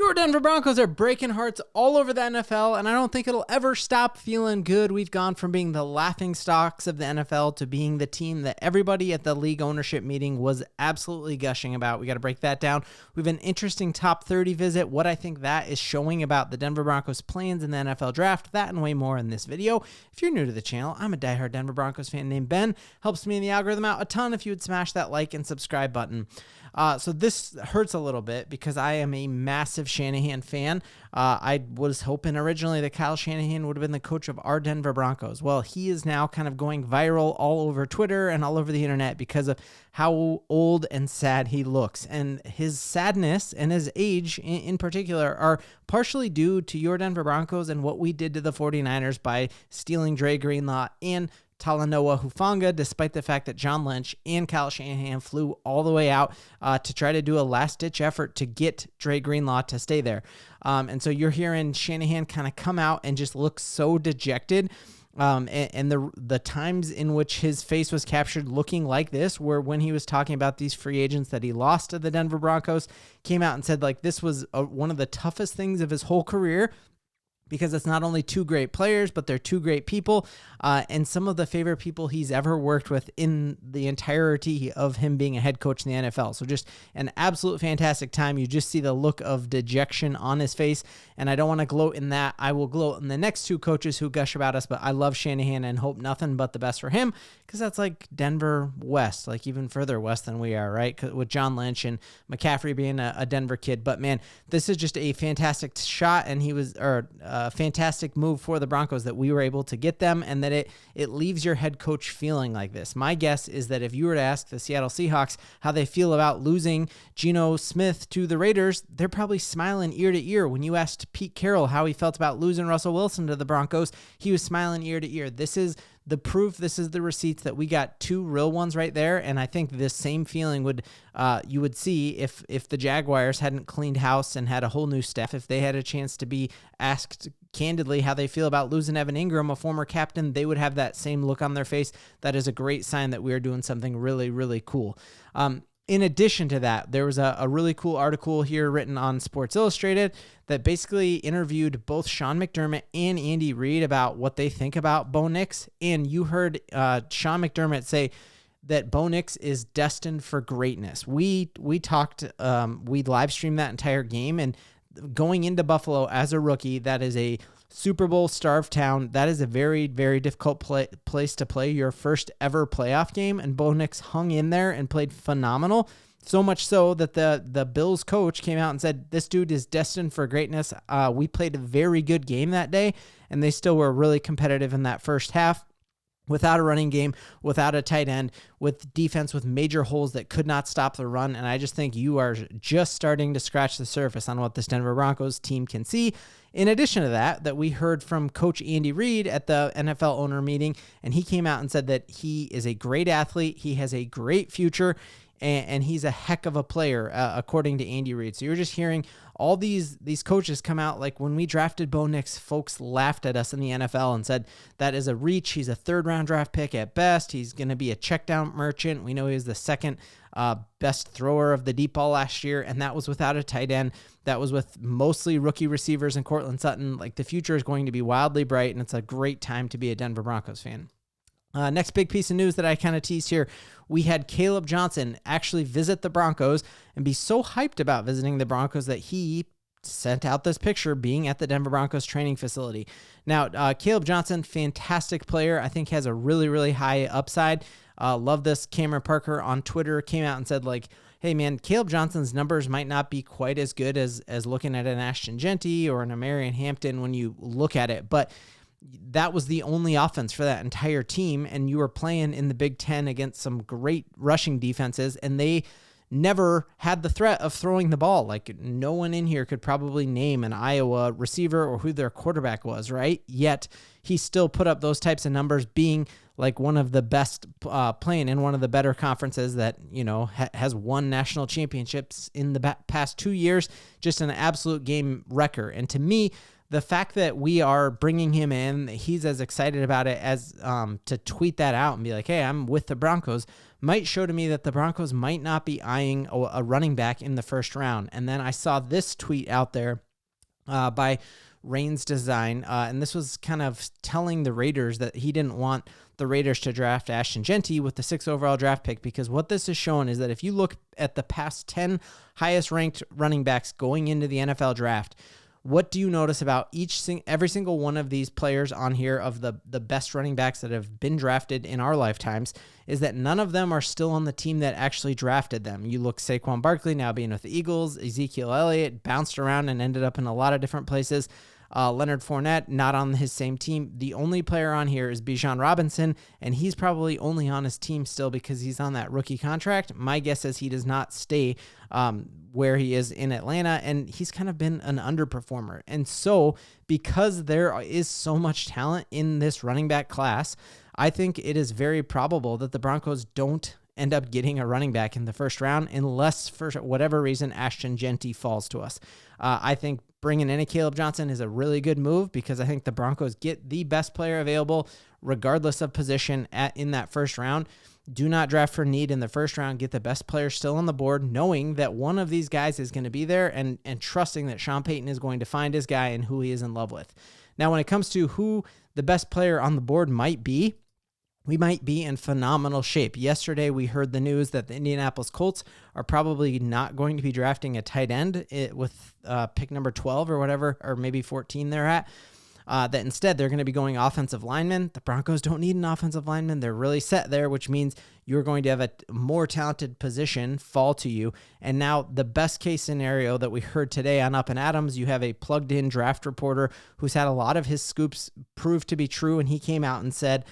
Your Denver Broncos are breaking hearts all over the NFL, and I don't think it'll ever stop feeling good. We've gone from being the laughing stocks of the NFL to being the team that everybody at the league ownership meeting was absolutely gushing about. We got to break that down. We have an interesting top 30 visit, what I think that is showing about the Denver Broncos plans in the NFL draft, that and way more in this video. If you're new to the channel, I'm a diehard Denver Broncos fan named Ben. Helps me in the algorithm out a ton if you would smash that like and subscribe button. So this hurts a little bit because I am a massive Shanahan fan. I was hoping originally that Kyle Shanahan would have been the coach of our Denver Broncos. Well, he is now kind of going viral all over Twitter and all over the internet because of how old and sad he looks. And his sadness and his age in particular are partially due to your Denver Broncos and what we did to the 49ers by stealing Dre Greenlaw and Talanoa Hufanga, despite the fact that John Lynch and Kyle Shanahan flew all the way out to try to do a last-ditch effort to get Dre Greenlaw to stay there. And so you're hearing Shanahan kind of come out and just look so dejected. And the times in which his face was captured looking like this were when he was talking about these free agents that he lost to the Denver Broncos, came out and said like this was one of the toughest things of his whole career, because it's not only two great players, but they're two great people, and some of the favorite people he's ever worked with in the entirety of him being a head coach in the NFL. So just an absolute fantastic time. You just see the look of dejection on his face, and I don't want to gloat in that. I will gloat in the next two coaches who gush about us, but I love Shanahan and hope nothing but the best for him, because that's like Denver West, like even further west than we are, right? With John Lynch and McCaffrey being a Denver kid. But man, this is just a fantastic shot, and a fantastic move for the Broncos that we were able to get them, and that it leaves your head coach feeling like this. My guess is that if you were to ask the Seattle Seahawks how they feel about losing Geno Smith to the Raiders, they're probably smiling ear to ear. When you asked Pete Carroll how he felt about losing Russell Wilson to the Broncos, he was smiling ear to ear. This is the proof, this is the receipts that we got two real ones right there, and I think this same feeling you would see if the Jaguars hadn't cleaned house and had a whole new staff, if they had a chance to be asked candidly how they feel about losing Evan Ingram, a former captain, they would have that same look on their face. That is a great sign that we are doing something really, really cool. In addition to that, there was a really cool article here written on Sports Illustrated that basically interviewed both Sean McDermott and Andy Reid about what they think about Bo Nix. And you heard Sean McDermott say that Bo Nix is destined for greatness. We talked, we live streamed that entire game, and going into Buffalo as a rookie, that is a Super Bowl starved town. That is a very, very difficult place to play your first ever playoff game, and Bo Nix hung in there and played phenomenal. So much so that the Bills coach came out and said, this dude is destined for greatness. We played a very good game that day, and they still were really competitive in that first half. Without a running game, without a tight end, with defense with major holes that could not stop the run. And I just think you are just starting to scratch the surface on what this Denver Broncos team can see. In addition to that we heard from Coach Andy Reid at the NFL owner meeting, and he came out and said that he is a great athlete, he has a great future, and he's a heck of a player, according to Andy Reid. So you're just hearing all these coaches come out. Like when we drafted Bo Nix, folks laughed at us in the NFL and said that is a reach. He's a third-round draft pick at best. He's going to be a check-down merchant. We know he was the second best thrower of the deep ball last year, and that was without a tight end. That was with mostly rookie receivers and Cortland Sutton. Like, the future is going to be wildly bright, and it's a great time to be a Denver Broncos fan. Next big piece of news that I kind of teased here, we had Caleb Johnson actually visit the Broncos and be so hyped about visiting the Broncos that he sent out this picture being at the Denver Broncos training facility. Now, Caleb Johnson, fantastic player. I think has a really, really high upside. Love this. Cameron Parker on Twitter came out and said, like, hey man, Caleb Johnson's numbers might not be quite as good as looking at an Ashton Genty or an Amarian Hampton when you look at it, but that was the only offense for that entire team, and you were playing in the Big Ten against some great rushing defenses, and they never had the threat of throwing the ball. Like, no one in here could probably name an Iowa receiver or who their quarterback was, right? Yet he still put up those types of numbers, being like one of the best, playing in one of the better conferences that, you know, has won national championships in the past 2 years. Just an absolute game wrecker. And to me, the fact that we are bringing him in, he's as excited about it as to tweet that out and be like, hey, I'm with the Broncos. might show to me that the Broncos might not be eyeing a running back in the first round. And then I saw this tweet out there by Rain's Design, and this was kind of telling the Raiders that he didn't want the Raiders to draft Ashton Jeanty with the 6th overall draft pick, because what this is showing is that if you look at the past 10 highest ranked running backs going into the NFL draft, what do you notice about every single one of these players on here of the best running backs that have been drafted in our lifetimes is that none of them are still on the team that actually drafted them. You look Saquon Barkley now being with the Eagles, Ezekiel Elliott bounced around and ended up in a lot of different places. Leonard Fournette, not on his same team. The only player on here is Bijan Robinson, and he's probably only on his team still because he's on that rookie contract. My guess is he does not stay where he is in Atlanta, and he's kind of been an underperformer. And so, because there is so much talent in this running back class, I think it is very probable that the Broncos don't end up getting a running back in the first round unless, for whatever reason, Ashton Jeanty falls to us. I think bringing in a Caleb Johnson is a really good move because I think the Broncos get the best player available regardless of position in that first round. Do not draft for need in the first round. Get the best player still on the board, knowing that one of these guys is going to be there and trusting that Sean Payton is going to find his guy and who he is in love with. Now, when it comes to who the best player on the board might be, we might be in phenomenal shape. Yesterday, we heard the news that the Indianapolis Colts are probably not going to be drafting a tight end with pick number 12 or whatever, or maybe 14 they're at. That instead they're going to be going offensive linemen. The Broncos don't need an offensive lineman. They're really set there, which means you're going to have a more talented position fall to you. And now the best case scenario that we heard today on Up and Adams, you have a plugged in draft reporter who's had a lot of his scoops prove to be true. And he came out and said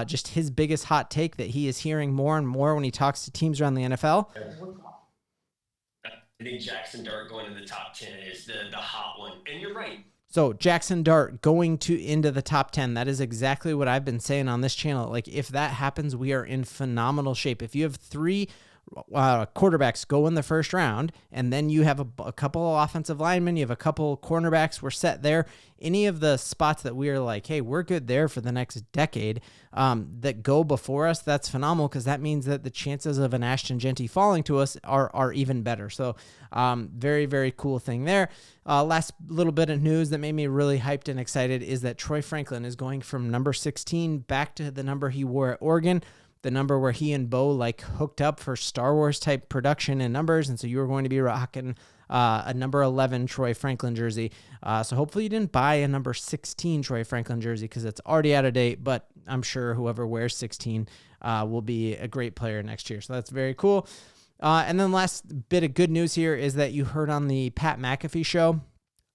just his biggest hot take that he is hearing more and more when he talks to teams around the NFL. I think Jackson Dart going in the top 10 is the hot one. And you're right. So Jackson Dart going into the top 10, that is exactly what I've been saying on this channel. Like, if that happens, we are in phenomenal shape. If you have 3 quarterbacks go in the first round, and then you have a couple of offensive linemen, you have a couple cornerbacks, we're set there. Any of the spots that we are like, hey, we're good there for the next decade that go before us, that's phenomenal, because that means that the chances of an Ashton Jeanty falling to us are even better. So very, very cool thing there. Last little bit of news that made me really hyped and excited is that Troy Franklin is going from number 16 back to the number he wore at Oregon, the number where he and Bo hooked up for Star Wars type production and numbers. And so you were going to be rocking a number 11 Troy Franklin jersey. So hopefully you didn't buy a number 16 Troy Franklin jersey because it's already out of date, but I'm sure whoever wears 16 will be a great player next year. So that's very cool. And then last bit of good news here is that you heard on the Pat McAfee show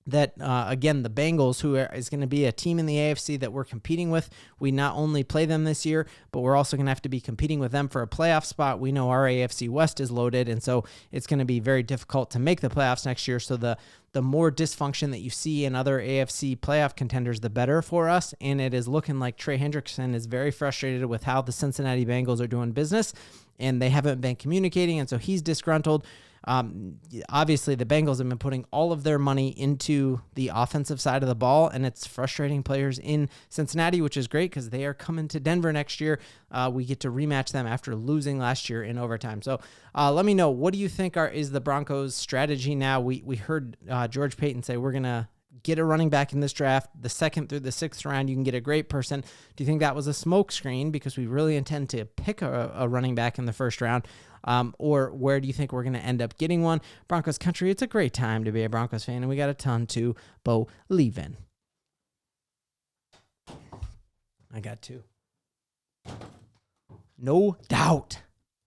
that, again, the Bengals, who is going to be a team in the AFC that we're competing with, we not only play them this year, but we're also going to have to be competing with them for a playoff spot. We know our AFC West is loaded, and so it's going to be very difficult to make the playoffs next year. So the more dysfunction that you see in other AFC playoff contenders, the better for us. And it is looking like Trey Hendrickson is very frustrated with how the Cincinnati Bengals are doing business, and they haven't been communicating, and so he's disgruntled. Obviously, the Bengals have been putting all of their money into the offensive side of the ball, and it's frustrating players in Cincinnati, which is great because they are coming to Denver next year. We get to rematch them after losing last year in overtime. So let me know, what do you think is the Broncos' strategy now? We heard George Payton say we're going to get a running back in this draft, the 2nd through the 6th round. You can get a great person. Do you think that was a smoke screen because we really intend to pick a running back in the first round? Or where do you think we're going to end up getting one? Broncos country, it's a great time to be a Broncos fan, and we got a ton to believe in. I got 2. No doubt.